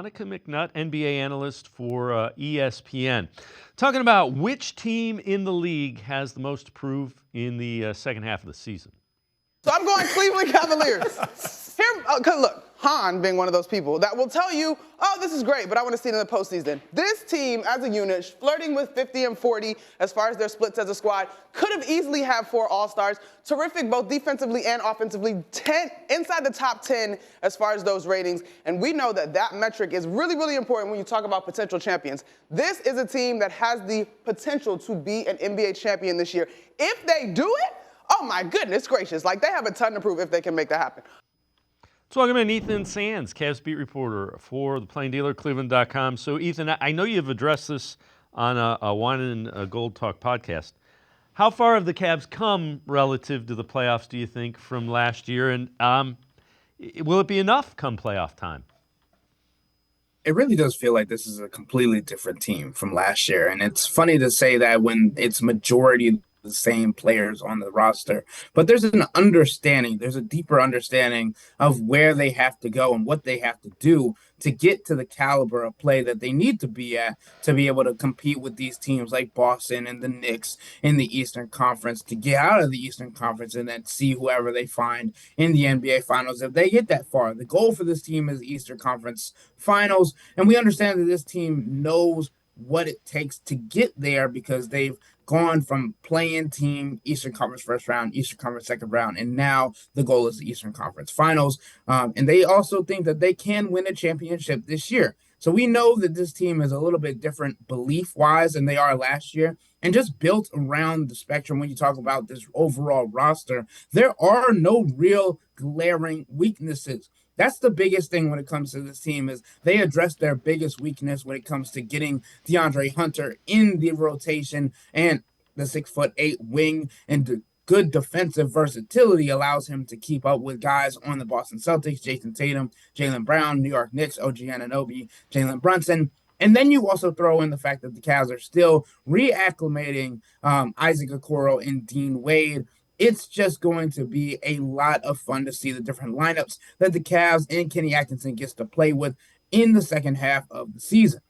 Monica McNutt, NBA analyst for ESPN. Talking about which team in the league has the most to prove in the second half of the season. So I'm going Cleveland Cavaliers. Here, cause look, Han being one of those people that will tell you, oh, this is great, but I want to see it in the postseason. This team, as a unit, flirting with 50 and 40 as far as their splits as a squad, could have easily had 4 All-Stars. Terrific both defensively and offensively, 10 inside the top 10 as far as those ratings. And we know that that metric is really, really important when you talk about potential champions. This is a team that has the potential to be an NBA champion this year. If they do it, oh my goodness gracious, like they have a ton to prove if they can make that happen. Let's welcome in Ethan Sands, Cavs beat reporter for the Plain Dealer, cleveland.com. So Ethan, I know you've addressed this on a Wine and Gold Talk podcast. How far have the Cavs come relative to the playoffs, do you think, from last year? And will it be enough come playoff time? It really does feel like this is a completely different team from last year. And it's funny to say that when it's majority the same players on the roster, but there's an understanding, there's a deeper understanding of where they have to go and what they have to do to get to the caliber of play that they need to be at to be able to compete with these teams like Boston and the Knicks in the Eastern Conference, to get out of the Eastern Conference and then see whoever they find in the NBA Finals if they get that far. The goal for this team is the Eastern Conference Finals, and we understand that this team knows what it takes to get there because they've gone from play-in team, Eastern Conference first round, Eastern Conference second round, and now the goal is the Eastern Conference Finals. And they also think that they can win a championship this year. So we know that this team is a little bit different belief-wise than they are last year. And just built around the spectrum when you talk about this overall roster, there are no real glaring weaknesses. That's the biggest thing when it comes to this team is they address their biggest weakness when it comes to getting DeAndre Hunter in the rotation, and the 6'8" wing and the good defensive versatility allows him to keep up with guys on the Boston Celtics, Jason Tatum, Jaylen Brown, New York Knicks, OG Anunoby, Jalen Brunson. And then you also throw in the fact that the Cavs are still reacclimating Isaac Okoro and Dean Wade. It's just going to be a lot of fun to see the different lineups that the Cavs and Kenny Atkinson gets to play with in the second half of the season.